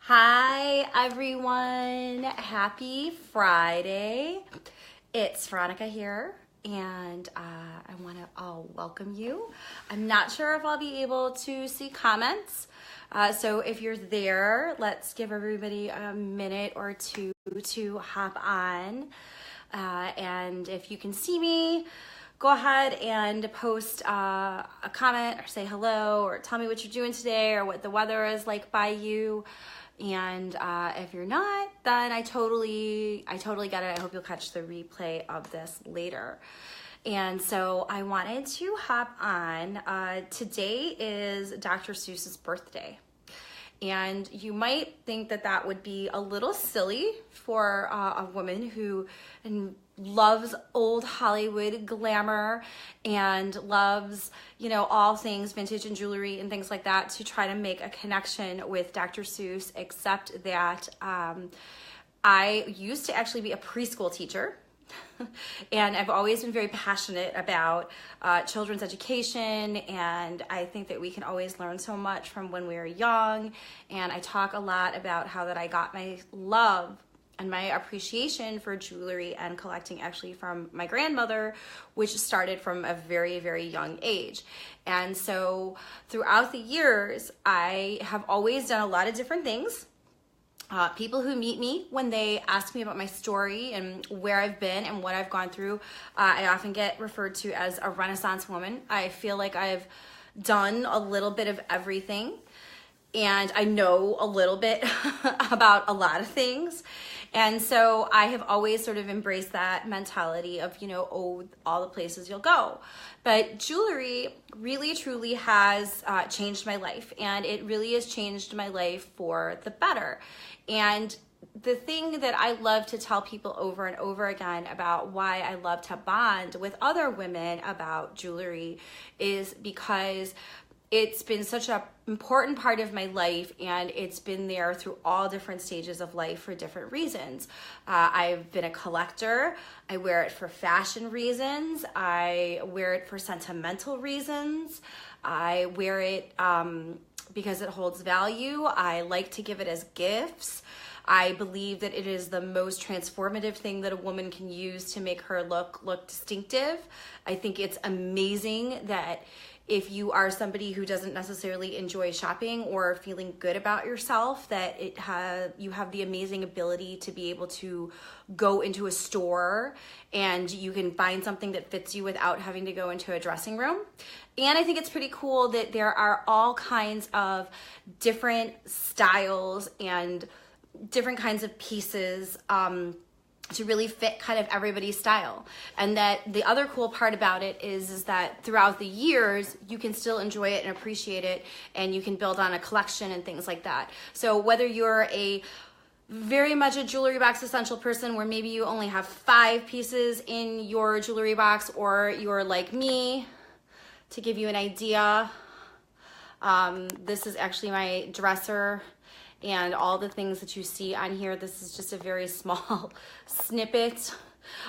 Hi, everyone. Happy Friday. It's Veronica here, and I want to welcome you. I'm not sure if I'll be able to see comments, so if you're there, let's give everybody a minute or two to hop on. And if you can see me, go ahead and post a comment or say hello or tell me what you're doing today or what the weather is like by you. And if you're not, then I totally get it. I hope you'll catch the replay of this later. And so I wanted to hop on. Today is Dr. Seuss's birthday. And you might think that that would be a little silly for a woman who loves old Hollywood glamour and loves, all things vintage and jewelry and things like that, to try to make a connection with Dr. Seuss, except that I used to actually be a preschool teacher. And I've always been very passionate about children's education, and I think that we can always learn so much from when we were young. And I talk a lot about how that I got my love and my appreciation for jewelry and collecting actually from my grandmother, which started from a very, very young age. And so throughout the years, I have always done a lot of different things. People who meet me, when they ask me about my story and where I've been and what I've gone through, I often get referred to as a Renaissance woman. I feel like I've done a little bit of everything, and I know a little bit about a lot of things. And so I have always sort of embraced that mentality of, all the places you'll go. But jewelry really, truly has changed my life, and it really has changed my life for the better. And the thing that I love to tell people over and over again about why I love to bond with other women about jewelry is because it's been such an important part of my life, and it's been there through all different stages of life for different reasons. I've been a collector. I wear it for fashion reasons. I wear it for sentimental reasons. I wear it because it holds value. I like to give it as gifts. I believe that it is the most transformative thing that a woman can use to make her look distinctive. I think it's amazing that if you are somebody who doesn't necessarily enjoy shopping or feeling good about yourself, that you have the amazing ability to be able to go into a store and you can find something that fits you without having to go into a dressing room. And I think it's pretty cool that there are all kinds of different styles and different kinds of pieces to really fit kind of everybody's style. And that the other cool part about it is that throughout the years, you can still enjoy it and appreciate it, and you can build on a collection and things like that. So whether you're very much a jewelry box essential person where maybe you only have 5 pieces in your jewelry box, or you're like me, to give you an idea, this is actually my dresser. And all the things that you see on here, this is just a very small snippet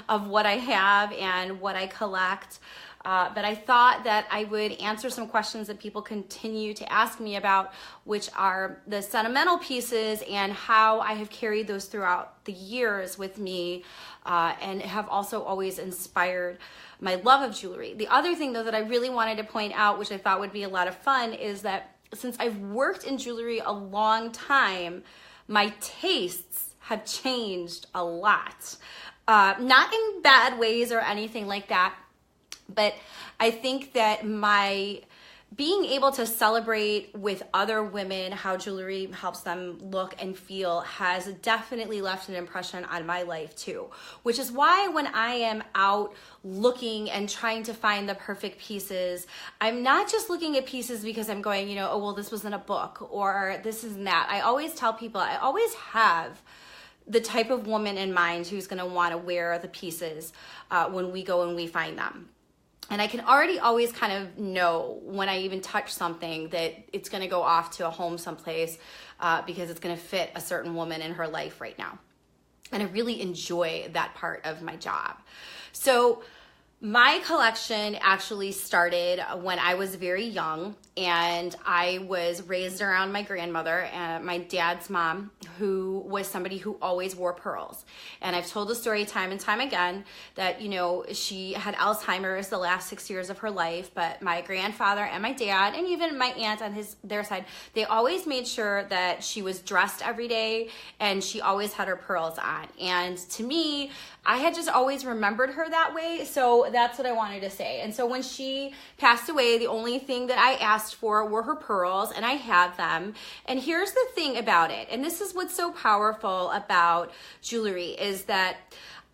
of what I have and what I collect. But I thought that I would answer some questions that people continue to ask me about, which are the sentimental pieces and how I have carried those throughout the years with me, and have also always inspired my love of jewelry. The other thing, though, that I really wanted to point out, which I thought would be a lot of fun, is that since I've worked in jewelry a long time, my tastes have changed a lot. Not in bad ways or anything like that, but I think that my being able to celebrate with other women how jewelry helps them look and feel has definitely left an impression on my life too, which is why when I am out looking and trying to find the perfect pieces, I'm not just looking at pieces because I'm going, oh, well, this was in a book or this isn't that. I always tell people, I always have the type of woman in mind who's going to want to wear the pieces when we go and we find them. And I can already always kind of know when I even touch something that it's going to go off to a home someplace because it's going to fit a certain woman in her life right now. And I really enjoy that part of my job. So My collection actually started when I was very young, and I was raised around my grandmother, my dad's mom, who was somebody who always wore pearls. And I've told the story time and time again that, you know, she had Alzheimer's the last 6 years of her life, but my grandfather and my dad, and even my aunt on their side, they always made sure that she was dressed every day and she always had her pearls on. And to me, I had just always remembered her that way, so that's what I wanted to say. And so when she passed away, the only thing that I asked for were her pearls, and I have them. And here's the thing about it, and this is what's so powerful about jewelry, is that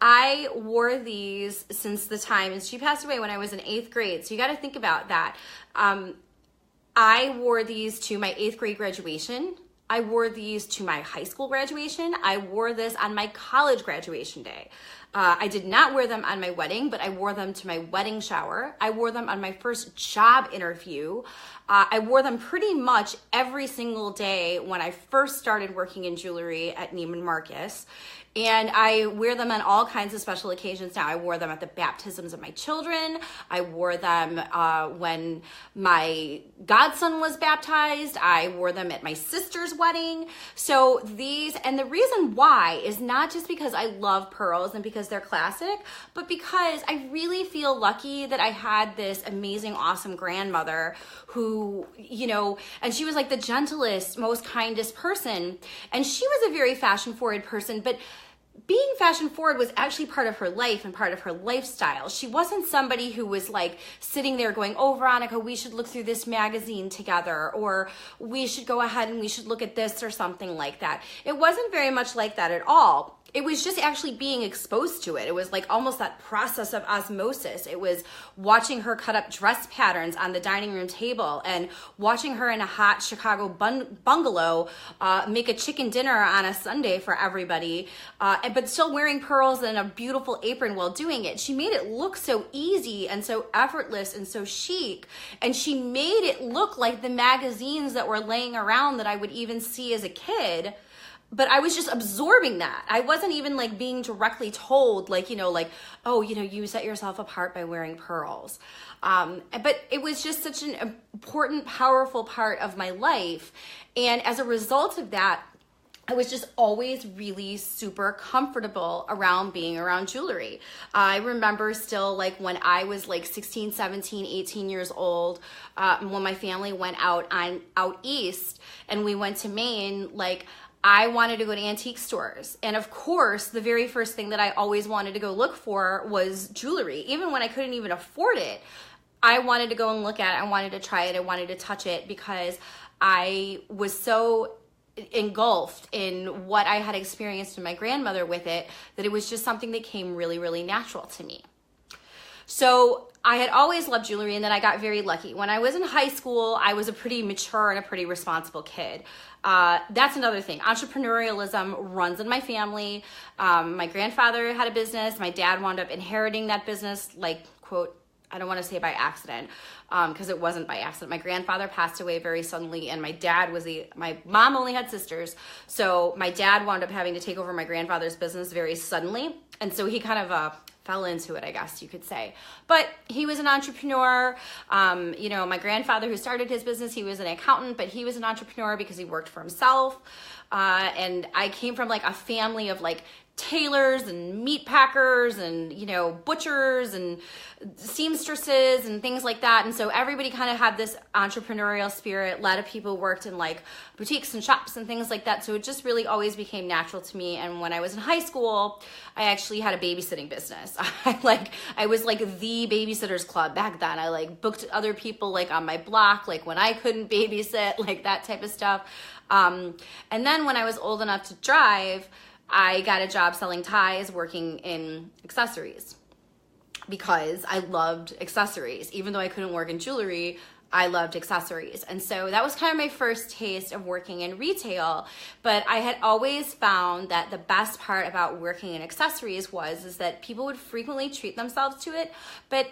I wore these since the time, and she passed away when I was in 8th grade, so you got to think about that. I wore these to my 8th grade graduation. I wore these to my high school graduation. I wore this on my college graduation day. I did not wear them on my wedding, but I wore them to my wedding shower. I wore them on my first job interview. I wore them pretty much every single day when I first started working in jewelry at Neiman Marcus. And I wear them on all kinds of special occasions now. I wore them at the baptisms of my children. I wore them when my godson was baptized. I wore them at my sister's wedding. So these, and the reason why is not just because I love pearls and because they're classic, but because I really feel lucky that I had this amazing, awesome grandmother who, you know, and she was like the gentlest, most kindest person. And she was a very fashion forward person, but being fashion forward was actually part of her life and part of her lifestyle. She wasn't somebody who was like sitting there going, oh, Veronica, we should look through this magazine together, or we should go ahead and we should look at this or something like that. It wasn't very much like that at all. It was just actually being exposed to it. It was like almost that process of osmosis. It was watching her cut up dress patterns on the dining room table and watching her in a hot Chicago bungalow make a chicken dinner on a Sunday for everybody, but still wearing pearls and a beautiful apron while doing it. She made it look so easy and so effortless and so chic. And she made it look like the magazines that were laying around that I would even see as a kid. But I was just absorbing that. I wasn't even like being directly told, like, you know, like, oh, you know, you set yourself apart by wearing pearls. But it was just such an important, powerful part of my life. And as a result of that, I was just always really super comfortable around being around jewelry. I remember still like when I was like 16, 17, 18 years old, when my family went out east and we went to Maine, like, I wanted to go to antique stores. And of course, the very first thing that I always wanted to go look for was jewelry. Even when I couldn't even afford it, I wanted to go and look at it. I wanted to try it. I wanted to touch it because I was so engulfed in what I had experienced with my grandmother with it that it was just something that came really, really natural to me. So I had always loved jewelry, and then I got very lucky. When I was in high school, I was a pretty mature and a pretty responsible kid. That's another thing. Entrepreneurialism runs in my family. My grandfather had a business. My dad wound up inheriting that business, like, quote, I don't want to say by accident, because it wasn't by accident. My grandfather passed away very suddenly, and my mom only had sisters, so my dad wound up having to take over my grandfather's business very suddenly, and so he kind of fell into it, I guess you could say. But he was an entrepreneur. You know, my grandfather who started his business, he was an accountant, but he was an entrepreneur because he worked for himself. And I came from like a family of like tailors and meat packers and, you know, butchers and seamstresses and things like that. And so everybody kind of had this entrepreneurial spirit. A lot of people worked in like boutiques and shops and things like that. So it just really always became natural to me. And when I was in high school, I actually had a babysitting business. I was like the babysitters club back then. I like booked other people like on my block, like when I couldn't babysit, like that type of stuff. And then when I was old enough to drive, I got a job selling ties, working in accessories, because I loved accessories. Even though I couldn't work in jewelry, I loved accessories. And so that was kind of my first taste of working in retail. But I had always found that the best part about working in accessories is that people would frequently treat themselves to it, but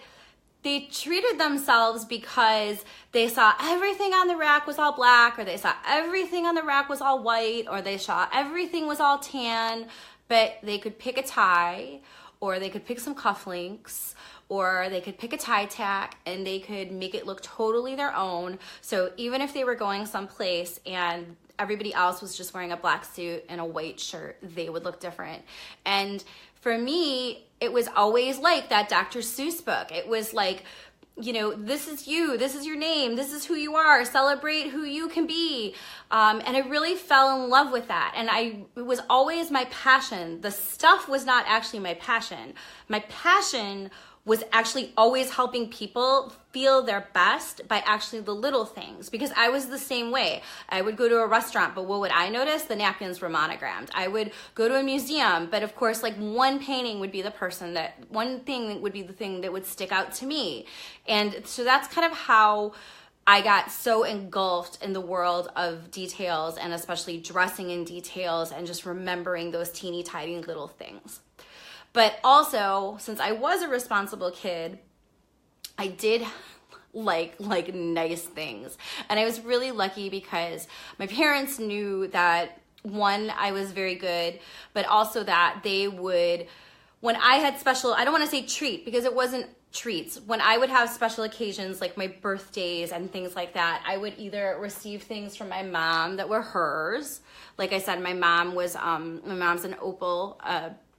they treated themselves because they saw everything on the rack was all black, or they saw everything on the rack was all white, or they saw everything was all tan, but they could pick a tie, or they could pick some cufflinks, or they could pick a tie tack and they could make it look totally their own. So even if they were going someplace and everybody else was just wearing a black suit and a white shirt, they would look different. And for me, it was always like that Dr. Seuss book. It was like, you know, this is you, this is your name, this is who you are, celebrate who you can be. And I really fell in love with that. And it was always my passion. The stuff was not actually my passion. My passion was actually always helping people feel their best by actually the little things, because I was the same way. I would go to a restaurant, but what would I notice? The napkins were monogrammed. I would go to a museum, but of course, like one painting would be one thing would be the thing that would stick out to me. And so that's kind of how I got so engulfed in the world of details, and especially dressing in details and just remembering those teeny tiny little things. But also, since I was a responsible kid, I did like nice things. And I was really lucky because my parents knew that, one, I was very good, but also that they would, when I had special, I don't want to say treat because it wasn't treats. When I would have special occasions like my birthdays and things like that, I would either receive things from my mom that were hers. Like I said, my mom's an opal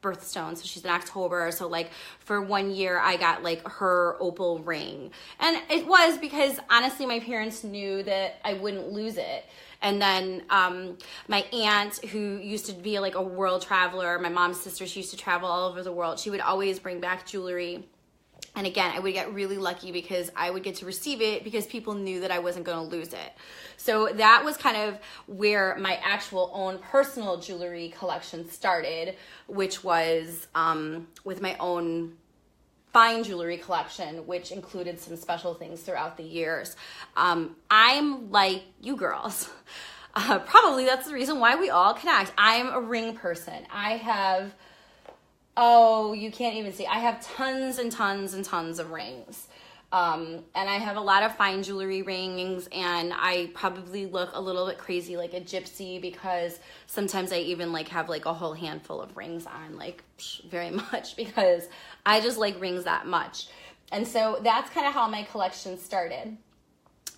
birthstone, so she's in October. So like for 1 year I got like her opal ring, and it was because honestly my parents knew that I wouldn't lose it. And then my aunt, who used to be like a world traveler, my mom's sister, she used to travel all over the world, she would always bring back jewelry. And again, I would get really lucky because I would get to receive it because people knew that I wasn't going to lose it. So that was kind of where my actual own personal jewelry collection started, which was with my own fine jewelry collection, which included some special things throughout the years. I'm like you girls. Probably that's the reason why we all connect. I'm a ring person. I have... Oh, you can't even see. I have tons and tons and tons of rings. And I have a lot of fine jewelry rings, and I probably look a little bit crazy like a gypsy because sometimes I even like have like a whole handful of rings on, like very much, because I just like rings that much. And so that's kind of how my collection started.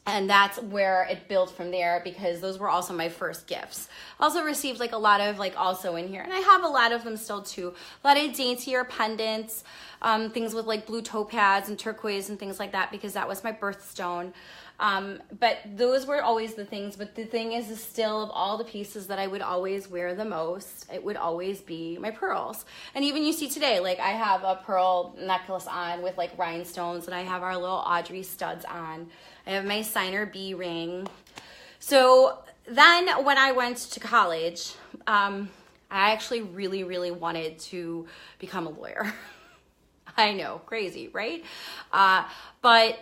And that's where it built from there, because those were also my first gifts. Also received like a lot of like also in here, and I have a lot of them still too. A lot of daintier pendants, things with like blue topaz and turquoise and things like that, because that was my birthstone. But those were always the things. But the thing is still, of all the pieces that I would always wear the most, it would always be my pearls. And even you see today, like I have a pearl necklace on with like rhinestones, and I have our little Audrey studs on. I have my Signer B ring. So then when I went to college, I actually really, really wanted to become a lawyer. I know, crazy, right? But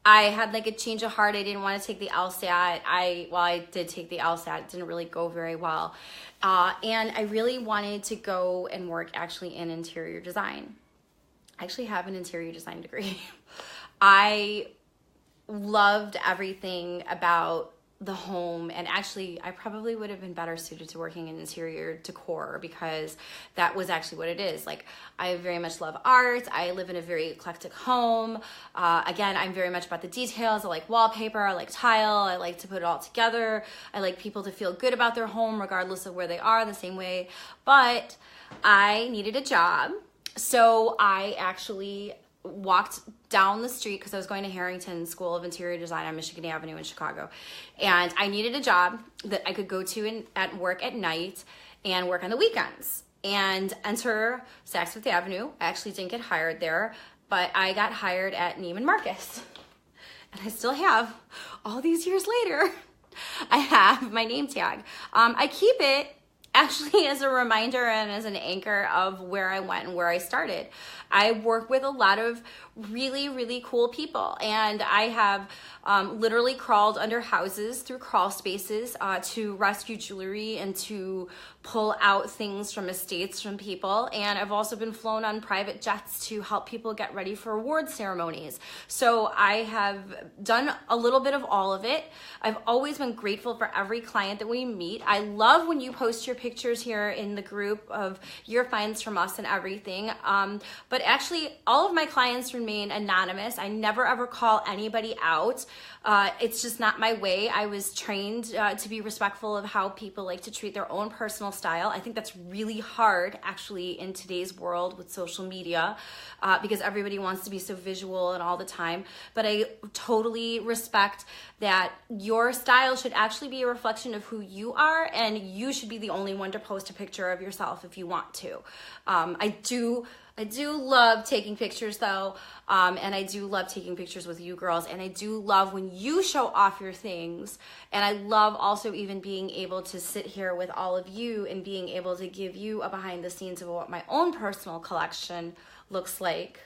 I had like a change of heart. I didn't want to take the LSAT. I did take the LSAT. It didn't really go very well. And I really wanted to go and work actually in interior design. I actually have an interior design degree. I loved everything about the home, and actually I probably would have been better suited to working in interior decor, because that was actually what it is. Like, I very much love art. I live in a very eclectic home. Again, I'm very much about the details. I like wallpaper, I like tile, I like to put it all together. I like people to feel good about their home regardless of where they are, the same way. But I needed a job, so I actually walked down the street, because I was going to Harrington School of Interior Design on Michigan Avenue in Chicago, and I needed a job that I could go to at work at night and work on the weekends and enter Saks Fifth Avenue. I actually didn't get hired there, but I got hired at Neiman Marcus, and I still have, all these years later, I have my name tag. I keep it actually as a reminder and as an anchor of where I went and where I started. I work with a lot of really, really cool people. And I have literally crawled under houses through crawl spaces to rescue jewelry and to pull out things from estates from people. And I've also been flown on private jets to help people get ready for award ceremonies. So I have done a little bit of all of it. I've always been grateful for every client that we meet. I love when you post your pictures here in the group of your finds from us and everything. But actually, all of my clients remain anonymous. I never ever call anybody out. It's just not my way. I was trained to be respectful of how people like to treat their own personal style. I think that's really hard actually in today's world with social media because everybody wants to be so visual and all the time. But I totally respect that your style should actually be a reflection of who you are, and you should be the only one to post a picture of yourself if you want to. I do love taking pictures though, and I do love taking pictures with you girls, and I do love when you show off your things, and I love also even being able to sit here with all of you and being able to give you a behind the scenes of what my own personal collection looks like,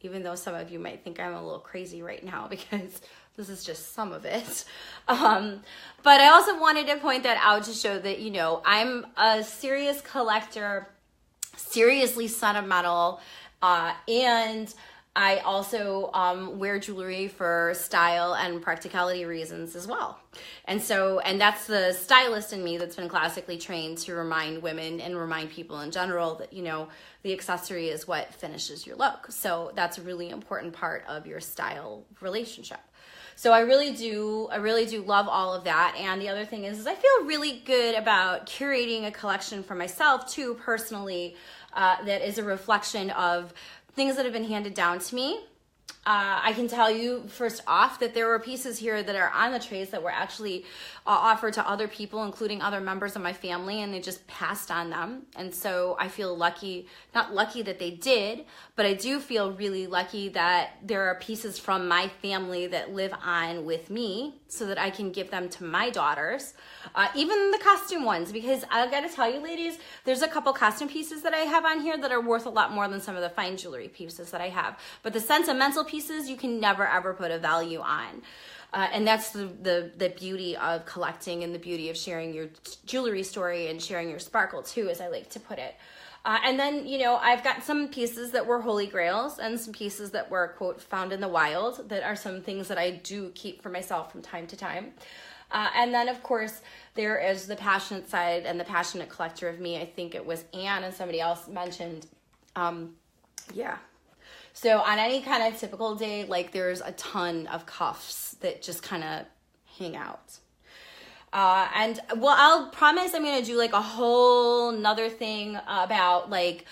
even though some of you might think I'm a little crazy right now because this is just some of it. But I also wanted to point that out to show that, you know, I'm a serious collector, seriously sentimental, and I also wear jewelry for style and practicality reasons as well. And that's the stylist in me that's been classically trained to remind women and remind people in general that, you know, the accessory is what finishes your look. So that's a really important part of your style relationship. So I really do love all of that. And the other thing is I feel really good about curating a collection for myself too, personally, that is a reflection of things that have been handed down to me. I can tell you first off that there were pieces here that are on the trays that were actually offered to other people, including other members of my family, and they just passed on them. And so I feel lucky, not lucky that they did, but I do feel really lucky that there are pieces from my family that live on with me so that I can give them to my daughters, even the costume ones, because I gotta tell you ladies, there's a couple costume pieces that I have on here that are worth a lot more than some of the fine jewelry pieces that I have. But the sentimental pieces you can never ever put a value on. And that's the beauty of collecting and the beauty of sharing your jewelry story and sharing your sparkle too, as I like to put it. And then, you know, I've got some pieces that were holy grails and some pieces that were, quote, found in the wild, that are some things that I do keep for myself from time to time. And then, of course, there is the passionate side and the passionate collector of me. I think it was Anne and somebody else mentioned, yeah. So on any kind of typical day, like there's a ton of cuffs that just kind of hang out. And well, I'll promise I'm going to do like a whole nother thing about like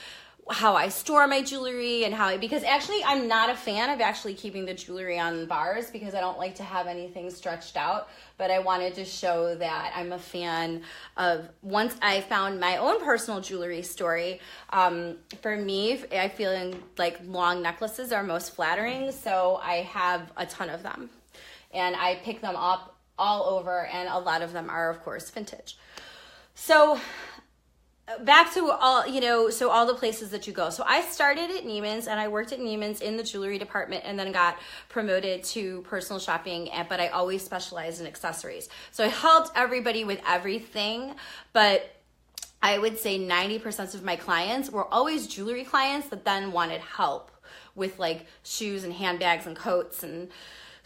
how I store my jewelry and because actually I'm not a fan of actually keeping the jewelry on bars because I don't like to have anything stretched out, but I wanted to show that I'm a fan of, once I found my own personal jewelry story, for me, I feel like long necklaces are most flattering, so I have a ton of them and I pick them up all over, and a lot of them are of course vintage. So back to all, you know, so all the places that you go. So I started at Neiman's and I worked at Neiman's in the jewelry department and then got promoted to personal shopping, but I always specialized in accessories. So I helped everybody with everything, but I would say 90% of my clients were always jewelry clients that then wanted help with like shoes and handbags and coats and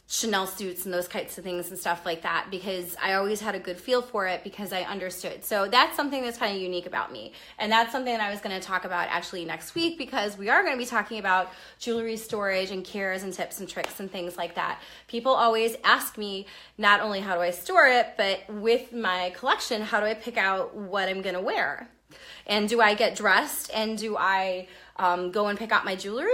Chanel suits and those kinds of things and stuff like that, because I always had a good feel for it because I understood. So that's something that's kind of unique about me. And that's something that I was going to talk about actually next week, because we are going to be talking about jewelry storage and cares and tips and tricks and things like that. People always ask me not only how do I store it, but with my collection, how do I pick out what I'm going to wear? And do I get dressed and do I go and pick out my jewelry?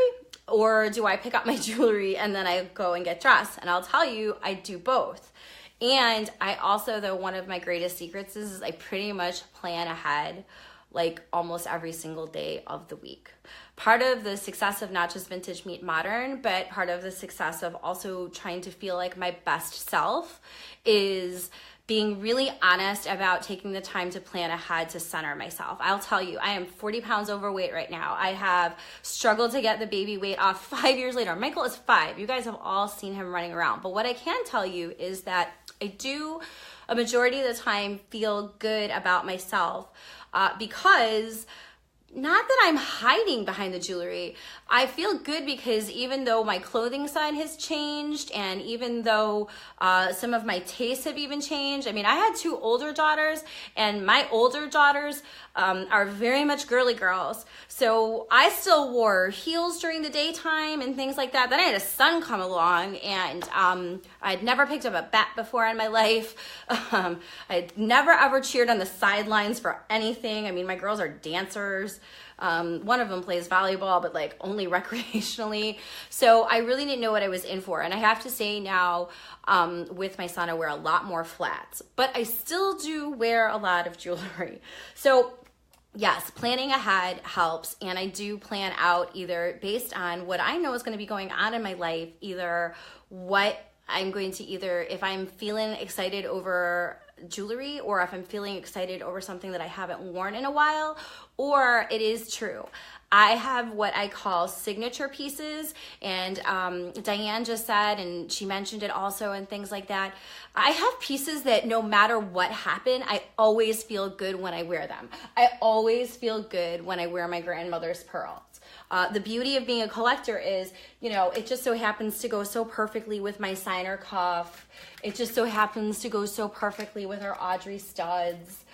Or do I pick up my jewelry and then I go and get dressed? And I'll tell you, I do both. And I also, though, one of my greatest secrets is I pretty much plan ahead like almost every single day of the week. Part of the success of not just Vintage Meet Modern, but part of the success of also trying to feel like my best self is being really honest about taking the time to plan ahead to center myself. I'll tell you, I am 40 pounds overweight right now. I have struggled to get the baby weight off 5 years later. Michael is 5. You guys have all seen him running around. But what I can tell you is that I do a majority of the time feel good about myself because not that I'm hiding behind the jewelry. I feel good because even though my clothing style has changed and even though some of my tastes have even changed, I mean, I had 2 older daughters and my older daughters are very much girly girls. So I still wore heels during the daytime and things like that. Then I had a son come along and I'd never picked up a bat before in my life. I'd never ever cheered on the sidelines for anything. I mean, my girls are dancers. One of them plays volleyball, but like only recreationally. So I really didn't know what I was in for. And I have to say now, with my son, I wear a lot more flats, but I still do wear a lot of jewelry. So yes, planning ahead helps. And I do plan out either based on what I know is going to be going on in my life, either what I'm going to if I'm feeling excited over jewelry or if I'm feeling excited over something that I haven't worn in a while, or it is true. I have what I call signature pieces, and Diane just said, and she mentioned it also and things like that. I have pieces that no matter what happened, I always feel good when I wear them. I always feel good when I wear my grandmother's pearls. The beauty of being a collector is, it just so happens to go so perfectly with my signer cuff. It just so happens to go so perfectly with our Audrey studs.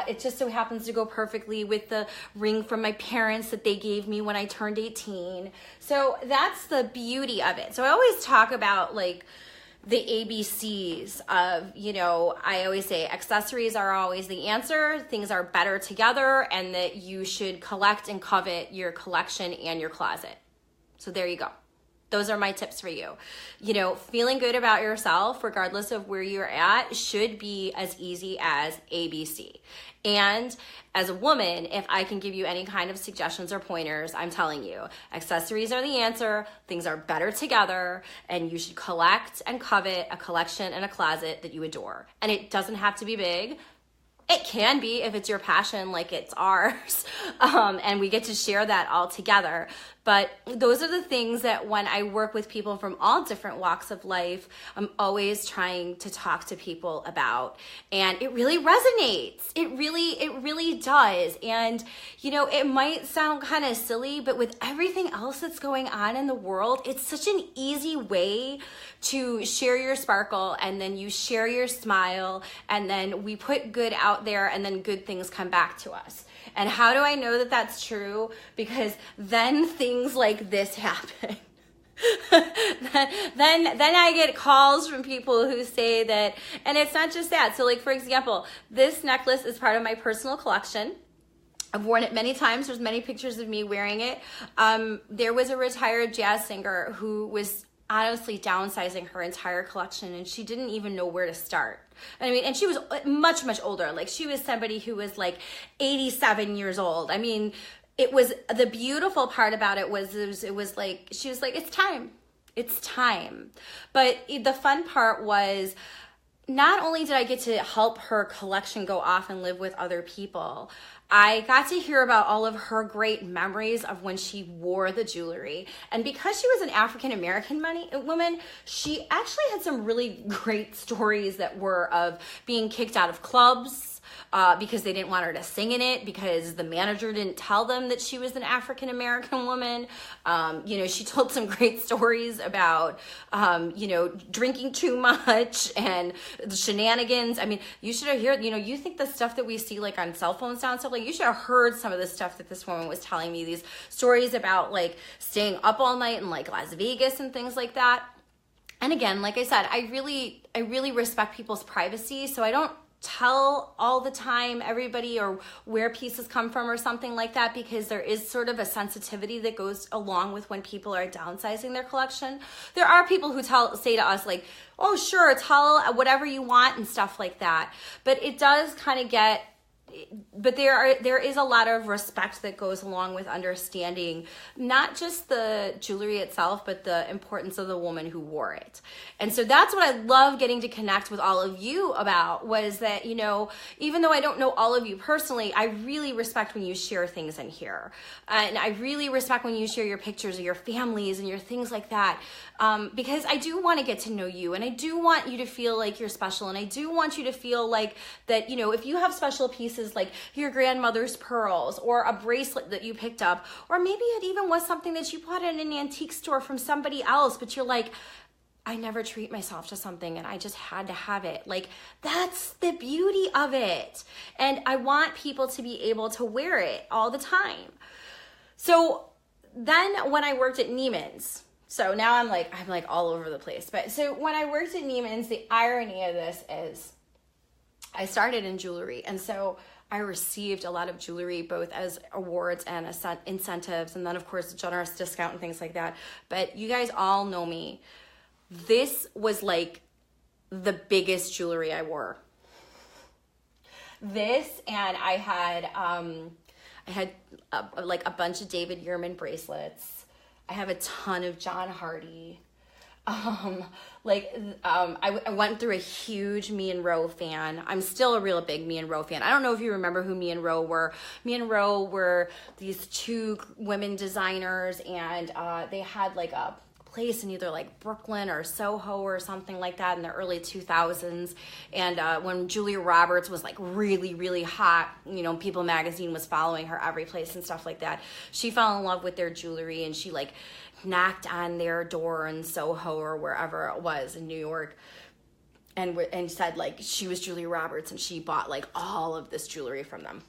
It just so happens to go perfectly with the ring from my parents that they gave me when I turned 18. So that's the beauty of it. So I always talk about like the ABCs of, I always say accessories are always the answer. Things are better together, and that you should collect and covet your collection and your closet. So there you go. Those are my tips for you. Feeling good about yourself, regardless of where you're at, should be as easy as ABC. And as a woman, if I can give you any kind of suggestions or pointers, I'm telling you, accessories are the answer. Things are better together, and you should collect and covet a collection and a closet that you adore. And it doesn't have to be big. It can be if it's your passion, like it's ours, and we get to share that all together. But those are the things that when I work with people from all different walks of life, I'm always trying to talk to people about. And it really resonates. It really does. And, it might sound kind of silly, but with everything else that's going on in the world, it's such an easy way to share your sparkle, and then you share your smile, and then we put good out there, and then good things come back to us. And how do I know that that's true? Because then things like this happen. then I get calls from people who say that, and it's not just that. So like, for example, this necklace is part of my personal collection. I've worn it many times. There's many pictures of me wearing it. There was a retired jazz singer who was honestly downsizing her entire collection, and she didn't even know where to start. I mean, and she was much, much older. Like, she was somebody who was like 87 years old. I mean, it was, the beautiful part about it was like, she was like, it's time. But the fun part was, not only did I get to help her collection go off and live with other people, I got to hear about all of her great memories of when she wore the jewelry. And because she was an African-American woman, she actually had some really great stories that were of being kicked out of clubs, because they didn't want her to sing in it, because the manager didn't tell them that she was an African-American woman. She told some great stories about, drinking too much and the shenanigans. I mean, you should have heard, you think the stuff that we see like on cell phones now and stuff, like, you should have heard some of the stuff that this woman was telling me, these stories about like staying up all night in like Las Vegas and things like that. And again, like I said, I really respect people's privacy, so I don't tell all the time everybody or where pieces come from or something like that, because there is sort of a sensitivity that goes along with when people are downsizing their collection. There are people who say to us like, oh sure, tell whatever you want and stuff like that, but it does kind of get but there is a lot of respect that goes along with understanding not just the jewelry itself, but the importance of the woman who wore it. And so that's what I love getting to connect with all of you about, was that, you know, even though I don't know all of you personally, I really respect when you share things in here. And I really respect when you share your pictures of your families and your things like that. Because I do want to get to know you, and I do want you to feel like you're special, and I do want you to feel like that, you know, if you have special pieces like your grandmother's pearls or a bracelet that you picked up, or maybe it even was something that you bought at an antique store from somebody else, but you're like, I never treat myself to something and I just had to have it. Like, that's the beauty of it. And I want people to be able to wear it all the time. So then when I worked at Neiman's, so now I'm like all over the place. But so when I worked at Neiman's, the irony of this is I started in jewelry. And so I received a lot of jewelry, both as awards and as incentives. And then of course, generous discount and things like that. But you guys all know me. This was like the biggest jewelry I wore. This, and I had like a bunch of David Yurman bracelets. I have a ton of John Hardy. I went through a huge Me and Ro fan. I'm still a real big Me and Ro fan. I don't know if you remember who Me and Ro were. Me and Ro were these two women designers, and they had like a place in either like Brooklyn or Soho or something like that in the early 2000s. And when Julia Roberts was like really, really hot, you know, People magazine was following her every place and stuff like that. She fell in love with their jewelry, and she like knocked on their door in Soho or wherever it was in New York, and said like she was Julia Roberts, and she bought like all of this jewelry from them.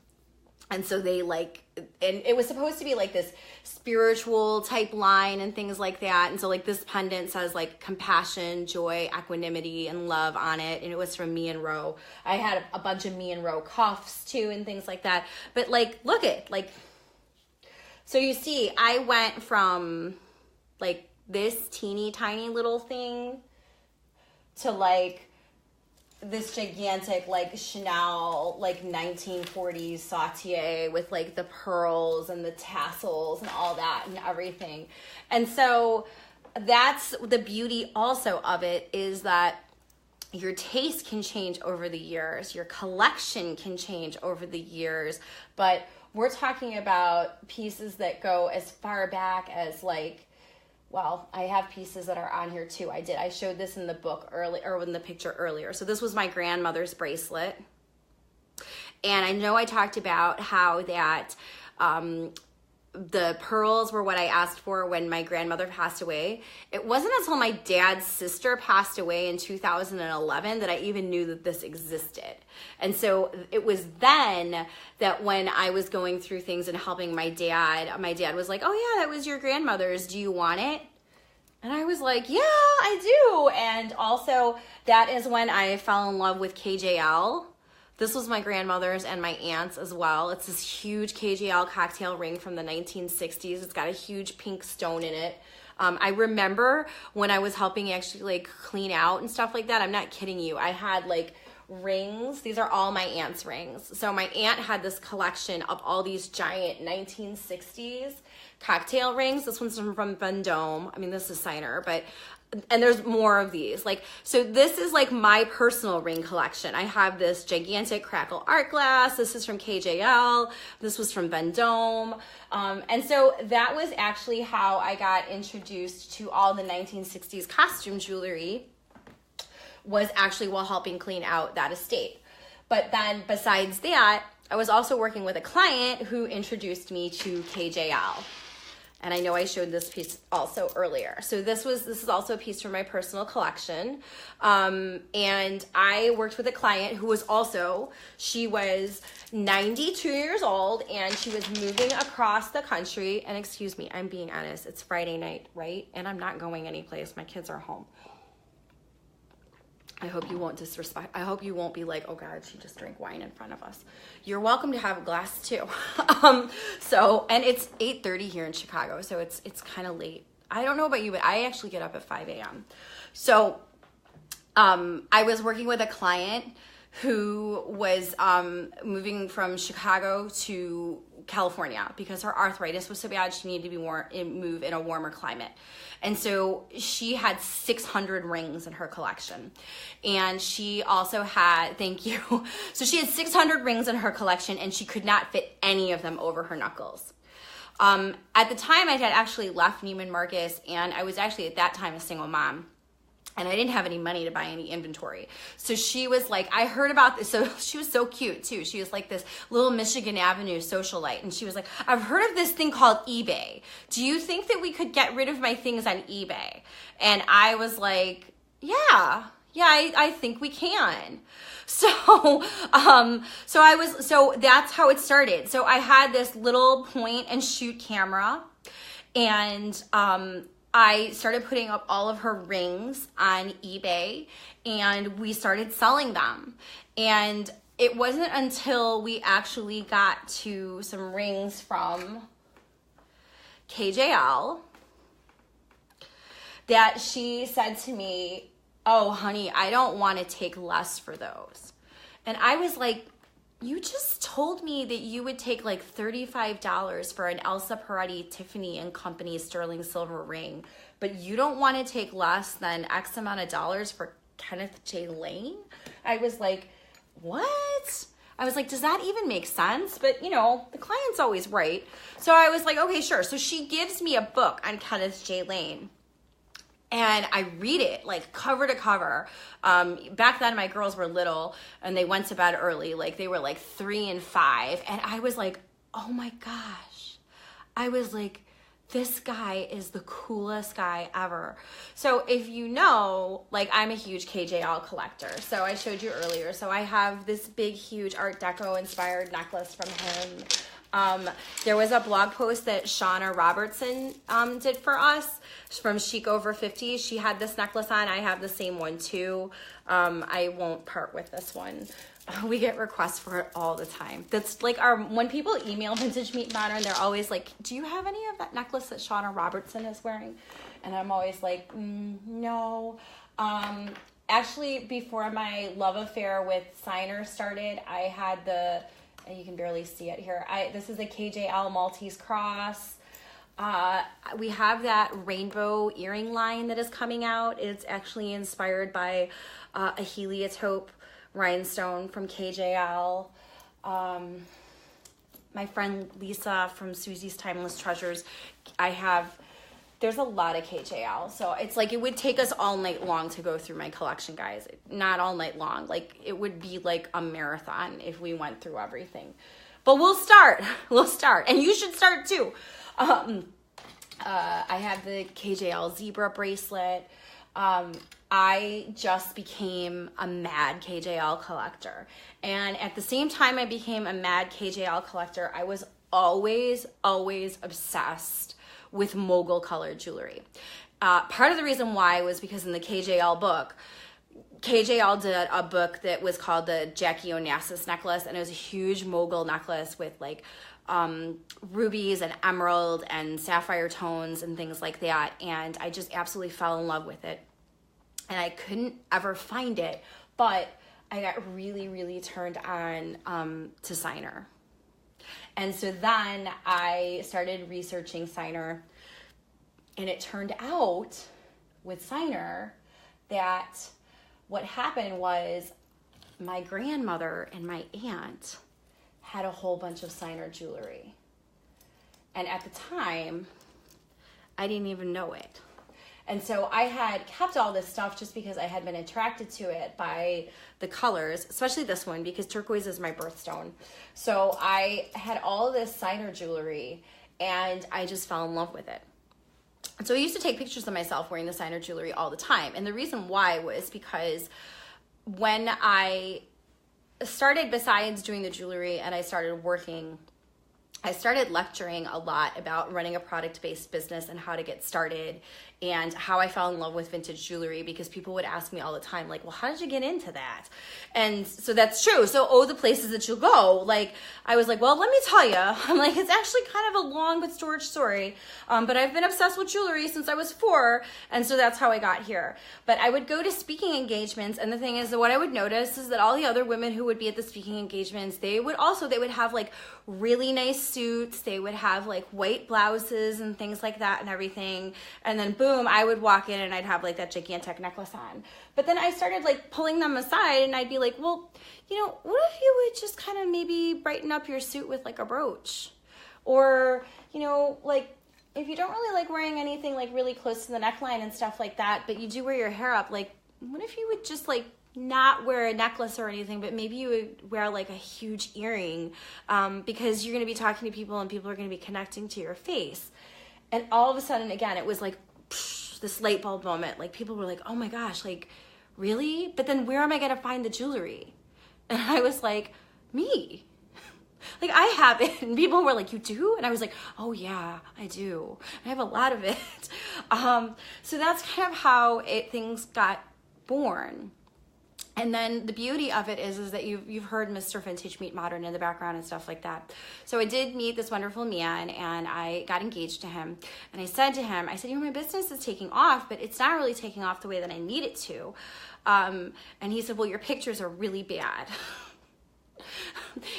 And so they like, and it was supposed to be like this spiritual type line and things like that. And so like this pendant says like compassion, joy, equanimity, and love on it. And it was from Me and Ro. I had a bunch of Me and Ro cuffs too and things like that. But like, look at like, so you see, I went from like this teeny tiny little thing to like this gigantic like Chanel like 1940s Sautier with like the pearls and the tassels and all that and everything. And so that's the beauty also of it, is that your taste can change over the years, your collection can change over the years, but we're talking about pieces that go as far back as like, well, I have pieces that are on here too. I showed this in the book early, or in the picture earlier. So this was my grandmother's bracelet. And I know I talked about how that the pearls were what I asked for when my grandmother passed away. It wasn't until my dad's sister passed away in 2011 that I even knew that this existed. And so it was then that when I was going through things and helping my dad was like, oh yeah, that was your grandmother's. Do you want it? And I was like, yeah, I do. And also that is when I fell in love with KJL. This was my grandmother's and my aunt's as well. It's this huge KJL cocktail ring from the 1960s. It's got a huge pink stone in it. I remember when I was helping actually like clean out and stuff like that. I'm not kidding you. I had like rings. These are all my aunt's rings. So my aunt had this collection of all these giant 1960s cocktail rings. This one's from Vendome. I mean, this is Signer, and there's more of these. Like, so this is like my personal ring collection. I have this gigantic Crackle art glass. This is from KJL. This was from Vendome. And so that was actually how I got introduced to all the 1960s costume jewelry, was actually while helping clean out that estate. But then besides that, I was also working with a client who introduced me to KJL. And I know I showed this piece also earlier. So this is also a piece from my personal collection. And I worked with a client who was also, she was 92 years old, and she was moving across the country. And excuse me, I'm being honest, it's Friday night, right? And I'm not going anyplace. My kids are home. I hope you won't disrespect. I hope you won't be like, oh God, she just drank wine in front of us. You're welcome to have a glass too. And it's 8:30 here in Chicago, so it's kind of late. I don't know about you, but I actually get up at 5 a.m. So I was working with a client who was moving from Chicago to California because her arthritis was so bad she needed to move in a warmer climate. And so she had 600 rings in her collection. And she also had, thank you, so she had 600 rings in her collection and she could not fit any of them over her knuckles. At the time, I had actually left Neiman Marcus, and I was actually at that time a single mom. And I didn't have any money to buy any inventory. So she was like, I heard about this. So she was so cute too. She was like this little Michigan Avenue socialite. And she was like, I've heard of this thing called eBay. Do you think that we could get rid of my things on eBay? And I was like, yeah, I think we can. So that's how it started. So I had this little point and shoot camera, and, I started putting up all of her rings on eBay, and we started selling them. And it wasn't until we actually got to some rings from KJL that she said to me, oh, honey, I don't want to take less for those. And I was like, you just told me that you would take like $35 for an Elsa Peretti Tiffany & Company sterling silver ring, but you don't want to take less than X amount of dollars for Kenneth J. Lane? I was like, what? I was like, does that even make sense? But you know, the client's always right. So I was like, okay, sure. So she gives me a book on Kenneth J. Lane. And I read it like cover to cover. Back then my girls were little and they went to bed early. Like they were like 3 and 5. And I was like, oh my gosh. I was like, this guy is the coolest guy ever. So if you know, like I'm a huge KJL collector. So I showed you earlier. So I have this big, huge Art Deco inspired necklace from him. There was a blog post that Shauna Robertson did for us from Chic Over 50. She had this necklace on. I have the same one too. I won't part with this one. We get requests for it all the time. That's like when people email Vintage Meet Modern, they're always like, do you have any of that necklace that Shauna Robertson is wearing? And I'm always like, no. Actually, before my love affair with Signer started, I had you can barely see it here. This is a KJL Maltese Cross. We have that rainbow earring line that is coming out. It's actually inspired by a heliotrope rhinestone from KJL. My friend Lisa from Susie's Timeless Treasures, there's a lot of KJL. So it's like it would take us all night long to go through my collection, guys. Not all night long. Like it would be like a marathon if we went through everything. But we'll start. And you should start too. I have the KJL zebra bracelet. I just became a mad KJL collector. And at the same time I became a mad KJL collector, I was always obsessed with mogul colored jewelry. Part of the reason why was because in the KJL book, KJL did a book that was called the Jackie Onassis necklace, and it was a huge mogul necklace with like rubies and emerald and sapphire tones and things like that, and I just absolutely fell in love with it. And I couldn't ever find it, but I got really turned on to Signer. And so then I started researching Signer, and it turned out with Signer that what happened was my grandmother and my aunt had a whole bunch of Signer jewelry. And at the time, I didn't even know it. And so I had kept all this stuff just because I had been attracted to it by the colors, especially this one because turquoise is my birthstone. So I had all this Signer jewelry and I just fell in love with it. And so I used to take pictures of myself wearing the Signer jewelry all the time. And the reason why was because when I started, besides doing the jewelry and I started working, I started lecturing a lot about running a product-based business and how to get started and how I fell in love with vintage jewelry, because people would ask me all the time, like, well, how did you get into that? And so that's true. So, the places that you'll go, like, I was like, well, let me tell you. I'm like, it's actually kind of a long but storied story. But I've been obsessed with jewelry since I was 4. And so that's how I got here. But I would go to speaking engagements. And the thing is that what I would notice is that all the other women who would be at the speaking engagements, they would have like really nice suits. They would have like white blouses and things like that and everything. And then boom, I would walk in and I'd have like that gigantic necklace on. But then I started like pulling them aside and I'd be like, well, what if you would just kind of maybe brighten up your suit with like a brooch? Or, like if you don't really like wearing anything like really close to the neckline and stuff like that, but you do wear your hair up, like what if you would just like not wear a necklace or anything, but maybe you would wear like a huge earring, because you're going to be talking to people and people are going to be connecting to your face. And all of a sudden, again, it was like this light bulb moment. Like people were like, oh my gosh, like really? But then where am I going to find the jewelry? And I was like, me. Like I have it. And people were like, you do? And I was like, oh yeah, I do. I have a lot of it. So that's kind of how things got born. And then the beauty of it is that you've heard Mr. Vintage Meet Modern in the background and stuff like that. So I did meet this wonderful man and I got engaged to him. And I said to him, my business is taking off, but it's not really taking off the way that I need it to. And he said, well, your pictures are really bad.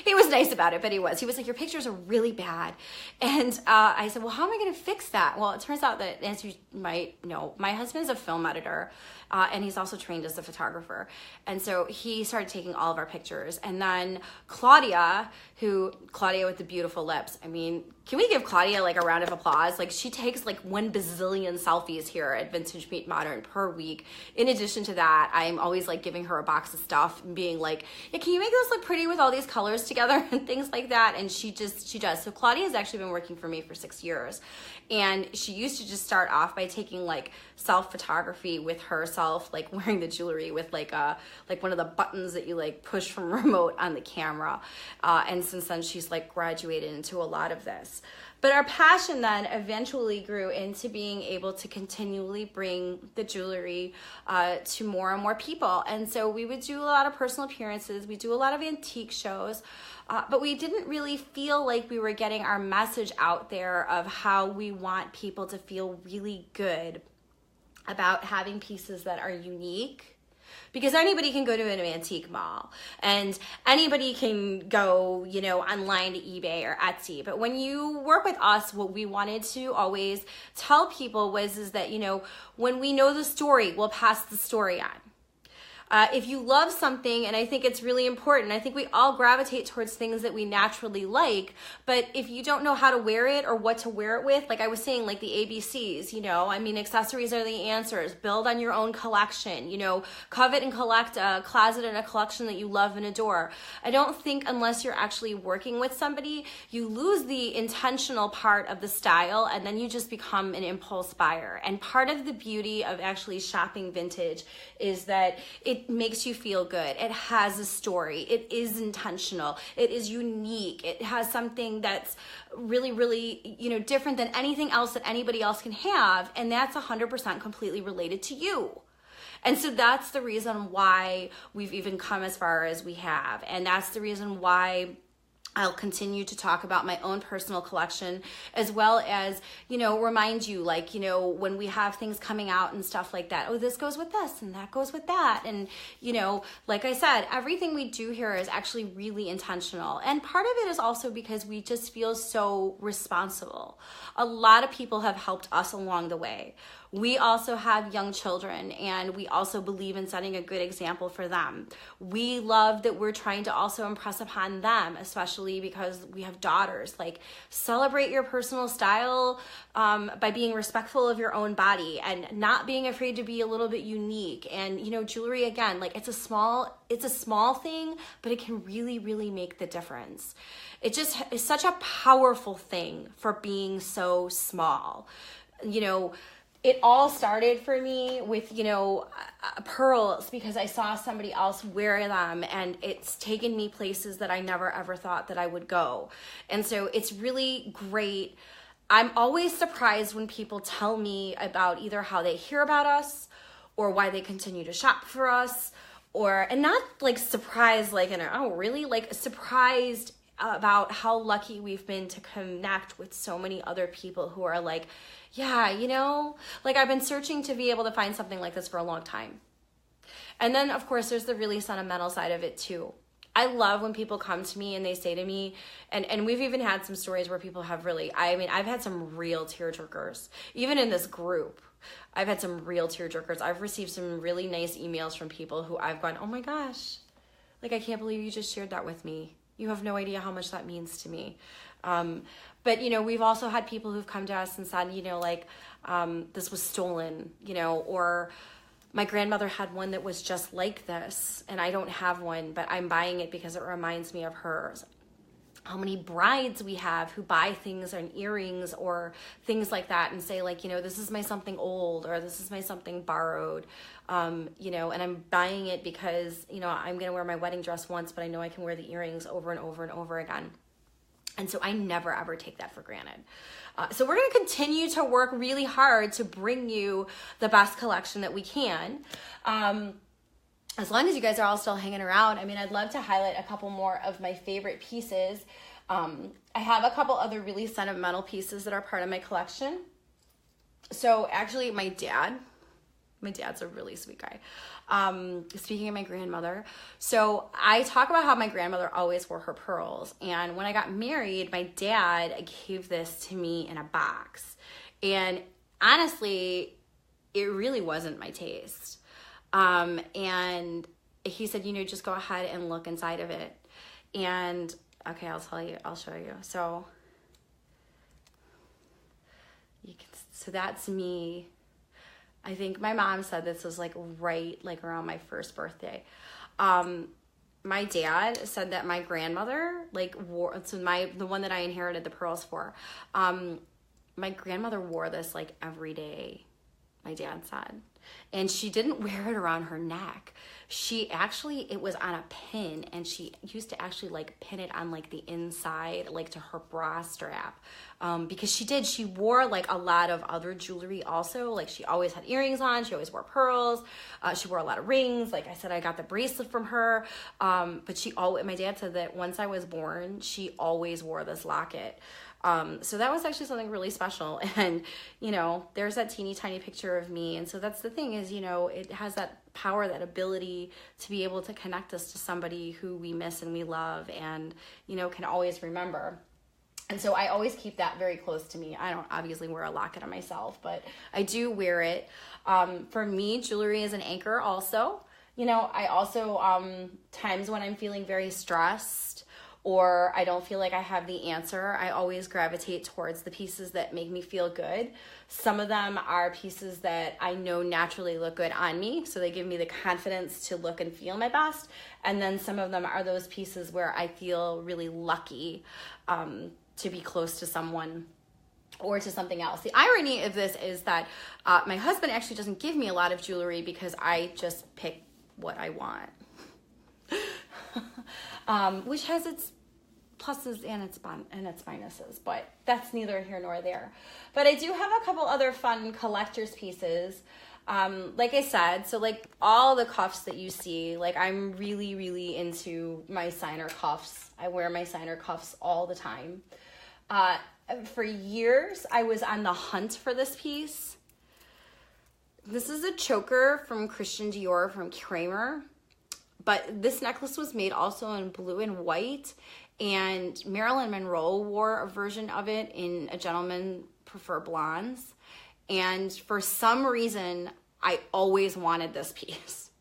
He was nice about it, but he was like, your pictures are really bad. And I said, well, how am I going to fix that? Well, it turns out that, as you might know, my husband's a film editor, and he's also trained as a photographer. And so he started taking all of our pictures. And then Claudia with the beautiful lips. I mean, can we give Claudia like a round of applause? Like she takes like 1 bazillion selfies here at Vintage Meet Modern per week. In addition to that, I'm always like giving her a box of stuff and being like, yeah, can you make this look pretty with all these colors together and things like that? And she does. So Claudia has actually been working for me for 6 years. And she used to just start off by taking like self photography with herself, like wearing the jewelry with like one of the buttons that you like push from a remote on the camera. And since then she's like graduated into a lot of this. But our passion then eventually grew into being able to continually bring the jewelry to more and more people. And so we would do a lot of personal appearances. We do a lot of antique shows. But we didn't really feel like we were getting our message out there of how we want people to feel really good about having pieces that are unique. Because anybody can go to an antique mall and anybody can go, online to eBay or Etsy. But when you work with us, what we wanted to always tell people is that, when we know the story, we'll pass the story on. If you love something, and I think it's really important, I think we all gravitate towards things that we naturally like, but if you don't know how to wear it or what to wear it with, like I was saying, like the ABCs, accessories are the answers. Build on your own collection, covet and collect a closet and a collection that you love and adore. I don't think unless you're actually working with somebody, you lose the intentional part of the style and then you just become an impulse buyer. And part of the beauty of actually shopping vintage is that it makes you feel good. It has a story. It is intentional. It is unique. It has something that's really, really, different than anything else that anybody else can have. And that's 100% completely related to you. And so that's the reason why we've even come as far as we have. And that's the reason why I'll continue to talk about my own personal collection, as well as, remind you, like, when we have things coming out and stuff like that, oh, this goes with this and that goes with that. And, like I said, everything we do here is actually really intentional. And part of it is also because we just feel so responsible. A lot of people have helped us along the way. We also have young children, and we also believe in setting a good example for them. We love that we're trying to also impress upon them, especially because we have daughters. Like, celebrate your personal style by being respectful of your own body and not being afraid to be a little bit unique. And, jewelry, again, like it's a small thing, but it can really, really make the difference. It just is such a powerful thing for being so small. It all started for me with, pearls, because I saw somebody else wear them, and it's taken me places that I never ever thought that I would go. And so it's really great I'm always surprised when people tell me about either how they hear about us or why they continue to shop for us, and not like surprised, like, oh, really? Like surprised about how lucky we've been to connect with so many other people who are like, yeah, like I've been searching to be able to find something like this for a long time. And then, of course, there's the really sentimental side of it too. I love when people come to me and they say to me, and we've even had some stories where people have really, I've had some real tearjerkers. Even in this group, I've had some real tearjerkers. I've received some really nice emails from people who I've gone, oh my gosh, like I can't believe you just shared that with me. You have no idea how much that means to me. But, we've also had people who've come to us and said, this was stolen, or my grandmother had one that was just like this, and I don't have one, but I'm buying it because it reminds me of hers. How many brides we have who buy things and earrings or things like that and say like, this is my something old, or this is my something borrowed, and I'm buying it because, I'm going to wear my wedding dress once, but I know I can wear the earrings over and over and over again. And so I never, ever take that for granted. So we're going to continue to work really hard to bring you the best collection that we can. As long as you guys are all still hanging around, I'd love to highlight a couple more of my favorite pieces. I have a couple other really sentimental pieces that are part of my collection. So actually my dad's a really sweet guy. Speaking of my grandmother, so I talk about how my grandmother always wore her pearls. And when I got married, my dad gave this to me in a box. And honestly, it really wasn't my taste. And he said, just go ahead and look inside of it. And okay, I'll show you. So so that's me. I think my mom said this was like around my first birthday. My dad said that my grandmother wore, the one that I inherited the pearls for. My grandmother wore this like every day, my dad said. And she didn't wear it around her neck. It was on a pin, and she used to actually like pin it on like the inside, like to her bra strap. Because she wore like a lot of other jewelry also. Like she always had earrings on. She always wore pearls. She wore a lot of rings. Like I said, I got the bracelet from her. But my dad said that once I was born, she always wore this locket. So that was actually something really special. And, there's that teeny tiny picture of me. And so that's the thing is, it has that power, that ability to be able to connect us to somebody who we miss and we love and, can always remember. And so I always keep that very close to me. I don't obviously wear a locket on myself, but I do wear it. For me, jewelry is an anchor also. I also, times when I'm feeling very stressed, or I don't feel like I have the answer, I always gravitate towards the pieces that make me feel good. Some of them are pieces that I know naturally look good on me, so they give me the confidence to look and feel my best. And then some of them are those pieces where I feel really lucky to be close to someone or to something else. The irony of this is that my husband actually doesn't give me a lot of jewelry because I just pick what I want. Which has its pluses and its minuses, but that's neither here nor there. But I do have a couple other fun collector's pieces. Like I said, so like all the cuffs that you see, like I'm really, really into my signer cuffs. I wear my signer cuffs all the time. For years, I was on the hunt for this piece. This is a choker from Christian Dior from Kramer. But this necklace was made also in blue and white, and Marilyn Monroe wore a version of it in A Gentleman Prefer Blondes. And for some reason, I always wanted this piece.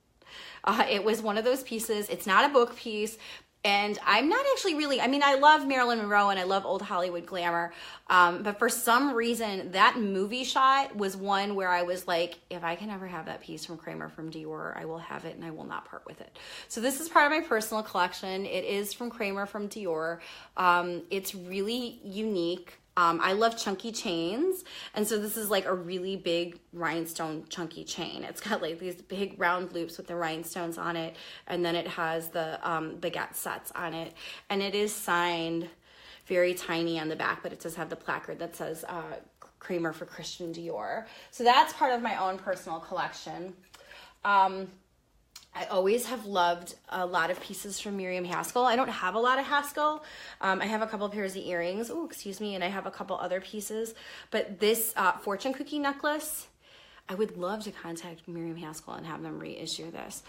It was one of those pieces. It's not a book piece. And I'm not actually really, I love Marilyn Monroe and I love old Hollywood glamour. But for some reason, that movie shot was one where I was like, if I can ever have that piece from Kramer from Dior, I will have it and I will not part with it. So this is part of my personal collection. It is from Kramer from Dior. It's really unique. I love chunky chains, and so this is like a really big rhinestone chunky chain. It's got like these big round loops with the rhinestones on it, and then it has the baguette sets on it, and it is signed very tiny on the back, but it does have the placard that says Kramer for Christian Dior. So that's part of my own personal collection. I always have loved a lot of pieces from Miriam Haskell. I don't have a lot of Haskell. I have a couple pairs of earrings. Oh, excuse me. And I have a couple other pieces. But this fortune cookie necklace, I would love to contact Miriam Haskell and have them reissue this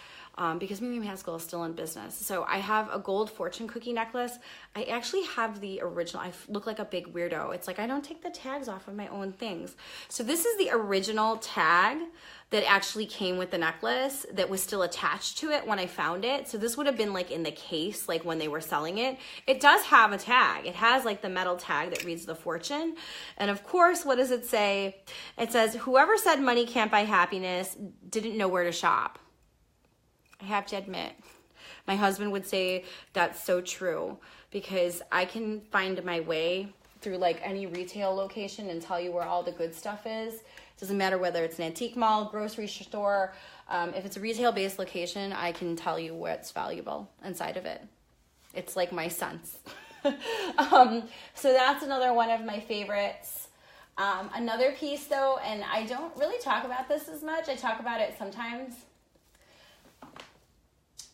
because Miriam Haskell is still in business. So I have a gold fortune cookie necklace. I actually have the original. I look like a big weirdo. It's like I don't take the tags off of my own things. So this is the original tag that actually came with the necklace that was still attached to it when I found it. So this would have been like in the case, like when they were selling it. It does have a tag. It has like the metal tag that reads the fortune. And of course, what does it say? It says, whoever said money can't buy happiness didn't know where to shop. I have to admit, my husband would say that's so true because I can find my way through like any retail location and tell you where all the good stuff is. Doesn't matter whether it's an antique mall, grocery store. If it's a retail-based location, I can tell you what's valuable inside of it. It's like my sense. So that's another one of my favorites. Another piece, though, and I don't really talk about this as much. I talk about it sometimes.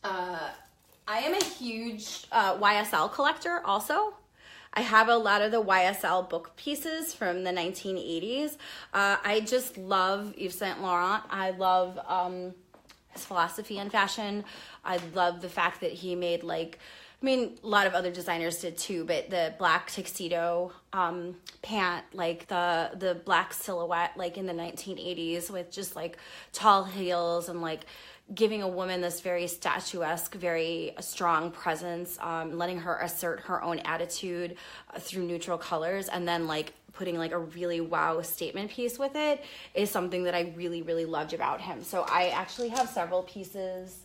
I am a huge YSL collector also. I have a lot of the YSL book pieces from the 1980s. I just love Yves Saint Laurent. I love his philosophy in fashion. I love the fact that he made like, I mean, a lot of other designers did too, but the black tuxedo pant, like the black silhouette, like in the 1980s with just like tall heels and like giving a woman this very statuesque, very strong presence, letting her assert her own attitude through neutral colors, and then like putting like a really wow statement piece with it is something that I really, really loved about him. So I actually have several pieces.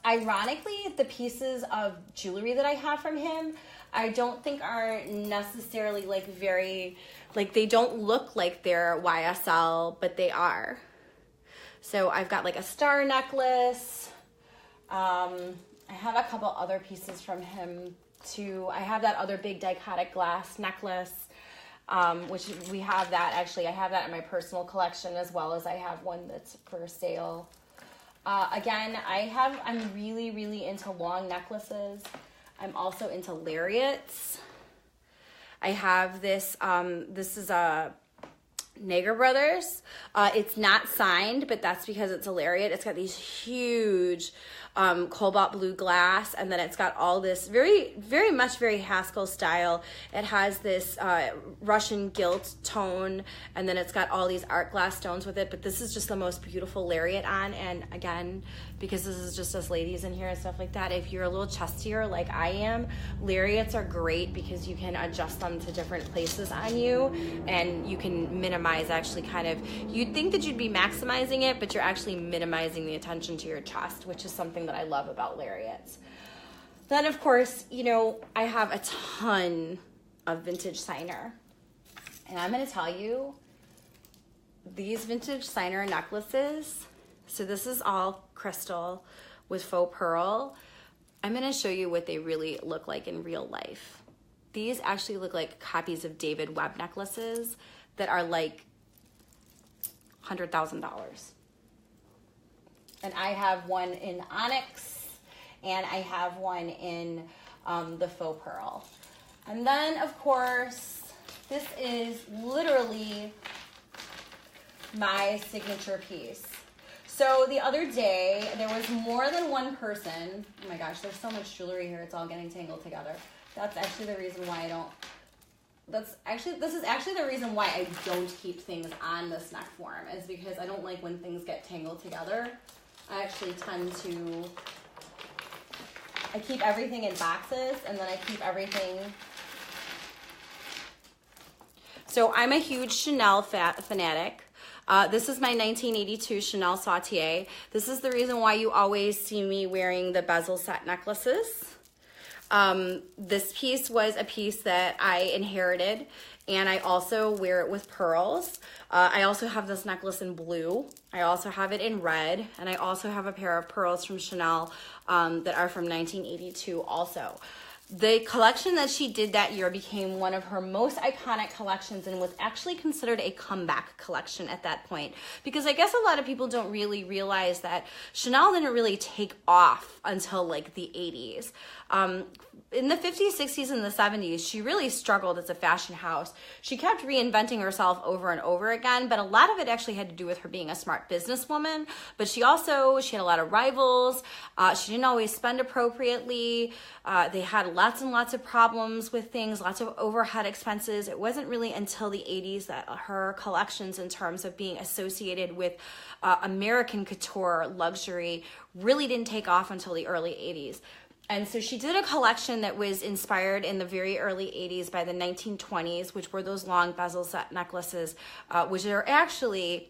Ironically, the pieces of jewelry that I have from him, I don't think are necessarily like very, like they don't look like they're YSL, but they are. So I've got like a star necklace. I have a couple other pieces from him too. I have that other big dichotic glass necklace, which we have that actually. I have that in my personal collection as well as I have one that's for sale. Again, I'm really, really into long necklaces. I'm also into lariats. I have this, this is a Nager Brothers. It's not signed, but that's because it's a lariat. It's got these huge cobalt blue glass, and then it's got all this very, very much very Haskell style. It has this Russian gilt tone, and then it's got all these art glass stones with it, but this is just the most beautiful lariat on. And again, because this is just us ladies in here and stuff like that, if you're a little chestier like I am, lariats are great because you can adjust them to different places on you, and you can minimize actually kind of, you'd think that you'd be maximizing it, but you're actually minimizing the attention to your chest, which is something that I love about lariats. Then of course, you know, I have a ton of vintage signer, and I'm going to tell you, these vintage signer necklaces, so this is all crystal with faux pearl. I'm going to show you what they really look like in real life. These actually look like copies of David Webb necklaces that are like $100,000. And I have one in onyx, and I have one in the faux pearl. And then, of course, this is literally my signature piece. So the other day, there was more than one person. Oh my gosh, there's so much jewelry here. It's all getting tangled together. That's actually the reason why I don't. This is actually the reason why I don't keep things on this neck form, is because I don't like when things get tangled together. I actually tend to, I keep everything in boxes, and then I keep everything. So I'm a huge Chanel fanatic. This is my 1982 Chanel Sautier. This is the reason why you always see me wearing the bezel set necklaces. This piece was a piece that I inherited, and I also wear it with pearls. I also have this necklace in blue. I also have it in red, and I also have a pair of pearls from Chanel that are from 1982 also. The collection that she did that year became one of her most iconic collections and was actually considered a comeback collection at that point. Because I guess a lot of people don't really realize that Chanel didn't really take off until like the 80s. In the 50s, 60s, and the 70s, she really struggled as a fashion house. She kept reinventing herself over and over again, but a lot of it actually had to do with her being a smart businesswoman. But she had a lot of rivals. She didn't always spend appropriately. They had lots and lots of problems with things, lots of overhead expenses. It wasn't really until the 80s that her collections, in terms of being associated with American couture luxury, really didn't take off until the early 80s. And so she did a collection that was inspired in the very early 80s by the 1920s, which were those long bezel set necklaces, which are actually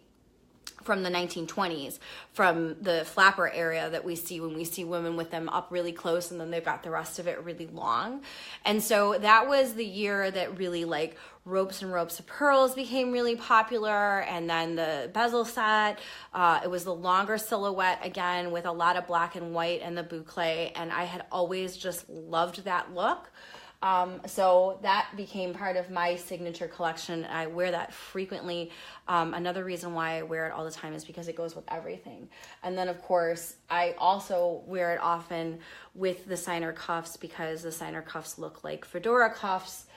from the 1920s, from the flapper area that we see when we see women with them up really close, and then they've got the rest of it really long. And so that was the year that really like ropes and ropes of pearls became really popular, and then the bezel set. It was the longer silhouette again with a lot of black and white and the boucle, and I had always just loved that look. So that became part of my signature collection. I wear that frequently. Another reason why I wear it all the time is because it goes with everything. And then of course, I also wear it often with the signer cuffs, because the signer cuffs look like fedora cuffs,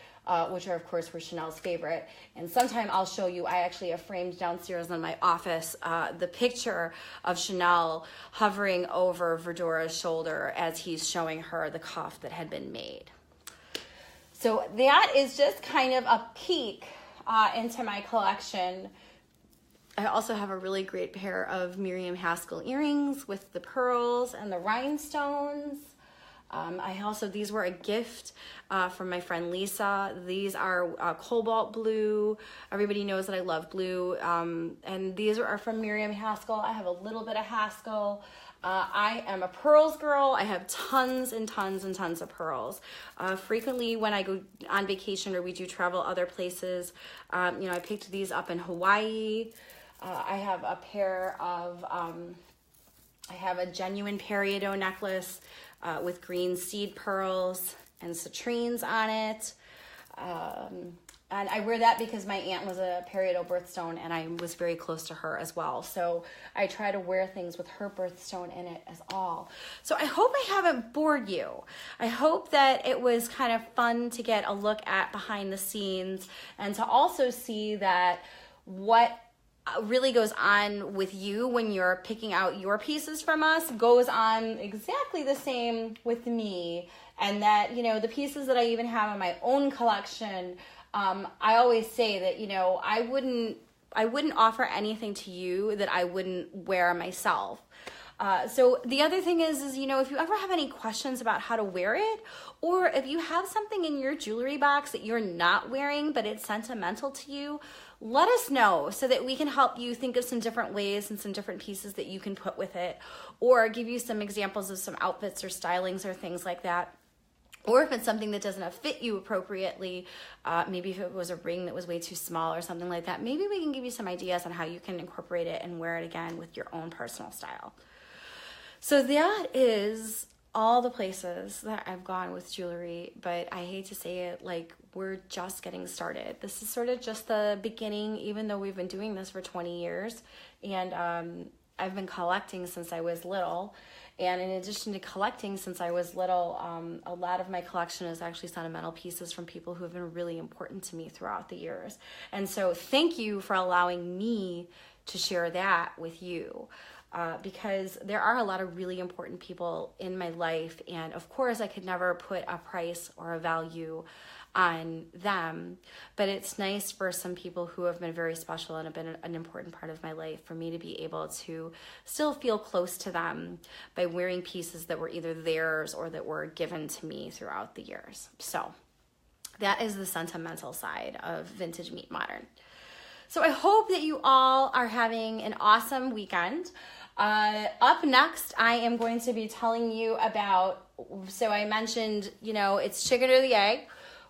which are of course were Chanel's favorite. And sometime I'll show you, I actually have framed downstairs in my office the picture of Chanel hovering over Fedora's shoulder as he's showing her the cuff that had been made. So that is just kind of a peek into my collection. I also have a really great pair of Miriam Haskell earrings with the pearls and the rhinestones. These were a gift from my friend Lisa. These are cobalt blue. Everybody knows that I love blue. And these are from Miriam Haskell. I have a little bit of Haskell. I am a pearls girl. I have tons and tons and tons of pearls. Frequently when I go on vacation or we do travel other places, I picked these up in Hawaii. I have a pair of, I have a genuine peridot necklace with green seed pearls and citrines on it. And I wear that because my aunt was a peridot birthstone, and I was very close to her as well. So I try to wear things with her birthstone in it as all. So I hope I haven't bored you. I hope that it was kind of fun to get a look at behind the scenes, and to also see that what really goes on with you when you're picking out your pieces from us goes on exactly the same with me. And that, the pieces that I even have in my own collection, I always say that, I wouldn't offer anything to you that I wouldn't wear myself. So the other thing is, if you ever have any questions about how to wear it, or if you have something in your jewelry box that you're not wearing, but it's sentimental to you, let us know so that we can help you think of some different ways and some different pieces that you can put with it, or give you some examples of some outfits or stylings or things like that. Or if it's something that doesn't fit you appropriately, maybe if it was a ring that was way too small or something like that, maybe we can give you some ideas on how you can incorporate it and wear it again with your own personal style. So that is all the places that I've gone with jewelry, but I hate to say it, we're just getting started. This is sort of just the beginning, even though we've been doing this for 20 years. And I've been collecting since I was little. And in addition to collecting since I was little, a lot of my collection is actually sentimental pieces from people who have been really important to me throughout the years. And so thank you for allowing me to share that with you, because there are a lot of really important people in my life. And of course, I could never put a price or a value on them, but it's nice for some people who have been very special and have been an important part of my life, for me to be able to still feel close to them by wearing pieces that were either theirs or that were given to me throughout the years. So that is the sentimental side of Vintage Meet Modern. So I hope that you all are having an awesome weekend. Up next, I am going to be telling you about, so I mentioned, it's chicken or the egg.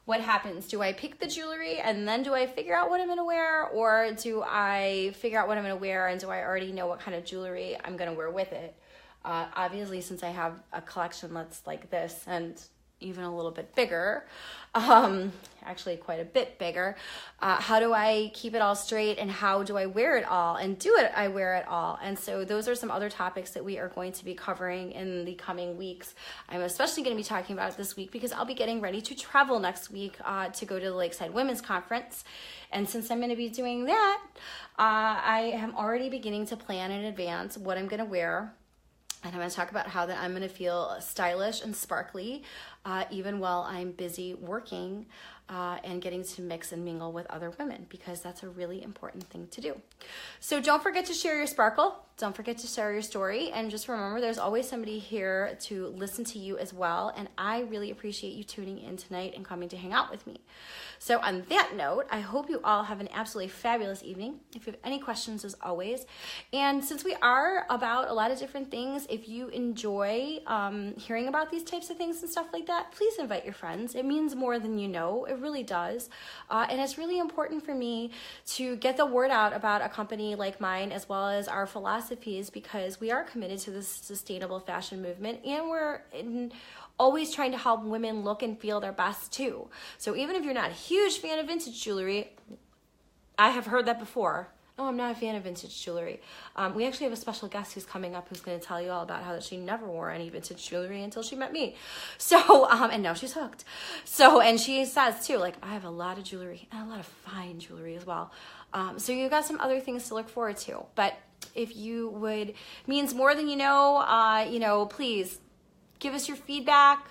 What happens? Do I pick the jewelry and then do I figure out what I'm going to wear? Or do I figure out what I'm going to wear and do I already know what kind of jewelry I'm going to wear with it? Obviously, since I have a collection that's like this and even a little bit bigger, actually quite a bit bigger. How do I keep it all straight, and how do I wear it all, and I wear it all? And so those are some other topics that we are going to be covering in the coming weeks. I'm especially going to be talking about it this week because I'll be getting ready to travel next week to go to the Lakeside Women's Conference. And since I'm going to be doing that, I am already beginning to plan in advance what I'm going to wear. And I'm going to talk about how that I'm going to feel stylish and sparkly even while I'm busy working and getting to mix and mingle with other women, because that's a really important thing to do. So don't forget to share your sparkle. Don't forget to share your story. And just remember, there's always somebody here to listen to you as well. And I really appreciate you tuning in tonight and coming to hang out with me. So on that note, I hope you all have an absolutely fabulous evening. If you have any questions, as always. And since we are about a lot of different things, if you enjoy hearing about these types of things and stuff like that, please invite your friends. It means more than you know. It really does. And it's really important for me to get the word out about a company like mine, as well as our philosophies, because we are committed to this sustainable fashion movement, and we're always trying to help women look and feel their best too. So even if you're not a huge fan of vintage jewelry, I have heard that before. Oh, I'm not a fan of vintage jewelry. We actually have a special guest who's coming up who's going to tell you all about how that she never wore any vintage jewelry until she met me. So, and now she's hooked. So, and she says too, like, I have a lot of jewelry and a lot of fine jewelry as well. So you've got some other things to look forward to. But if you would, means more than you know, please give us your feedback.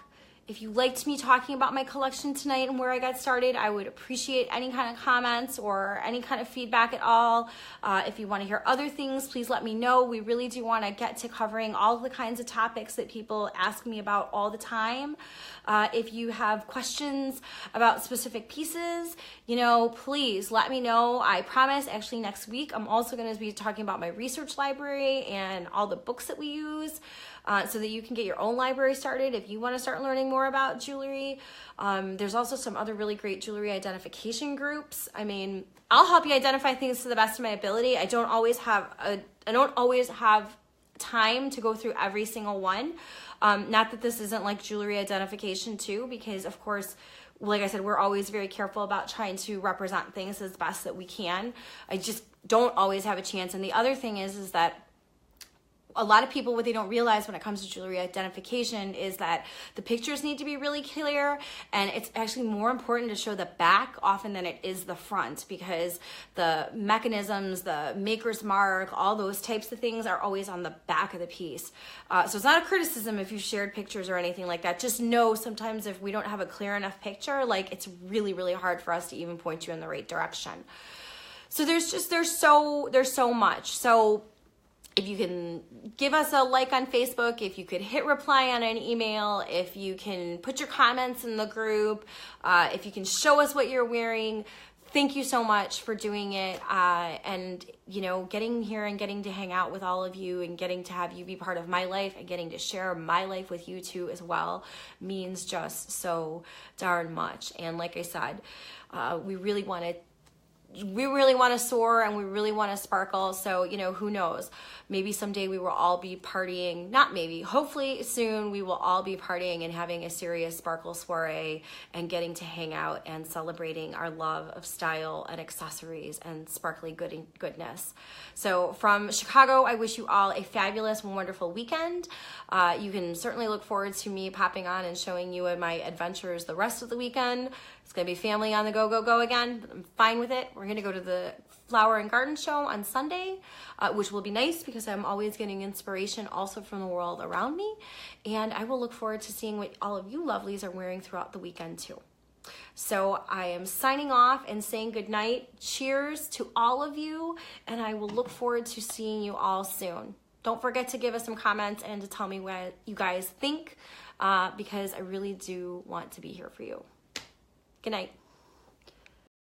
If you liked me talking about my collection tonight and where I got started, I would appreciate any kind of comments or any kind of feedback at all. If you want to hear other things, please let me know. We really do want to get to covering all the kinds of topics that people ask me about all the time. If you have questions about specific pieces, please let me know. I promise, actually next week, I'm also going to be talking about my research library and all the books that we use. So that you can get your own library started if you want to start learning more about jewelry. There's also some other really great jewelry identification groups. I mean, I'll help you identify things to the best of my ability. I don't always have time to go through every single one. Not that this isn't like jewelry identification too, because of course, like I said, we're always very careful about trying to represent things as best that we can. I just don't always have a chance. And the other thing is that a lot of people, what they don't realize when it comes to jewelry identification is that the pictures need to be really clear, and it's actually more important to show the back often than it is the front, because the mechanisms, the maker's mark, all those types of things are always on the back of the piece. So it's not a criticism if you shared pictures or anything like that. Just know sometimes if we don't have a clear enough picture, like it's really, really hard for us to even point you in the right direction. So there's so much. So if you can give us a like on Facebook, if you could hit reply on an email, if you can put your comments in the group, if you can show us what you're wearing, thank you so much for doing it. And, getting here and getting to hang out with all of you and getting to have you be part of my life and getting to share my life with you too as well means just so darn much. And like I said, we really want to soar and we really want to sparkle. So, who knows? Maybe someday we will all be partying, not maybe, hopefully soon we will all be partying and having a serious sparkle soiree and getting to hang out and celebrating our love of style and accessories and sparkly goodness. So from Chicago, I wish you all a fabulous and wonderful weekend. You can certainly look forward to me popping on and showing you my adventures the rest of the weekend. It's going to be family on the go again. I'm fine with it. We're going to go to the Flower and Garden Show on Sunday, which will be nice because I'm always getting inspiration also from the world around me. And I will look forward to seeing what all of you lovelies are wearing throughout the weekend too. So I am signing off and saying good night. Cheers to all of you. And I will look forward to seeing you all soon. Don't forget to give us some comments and to tell me what you guys think, because I really do want to be here for you. Good night.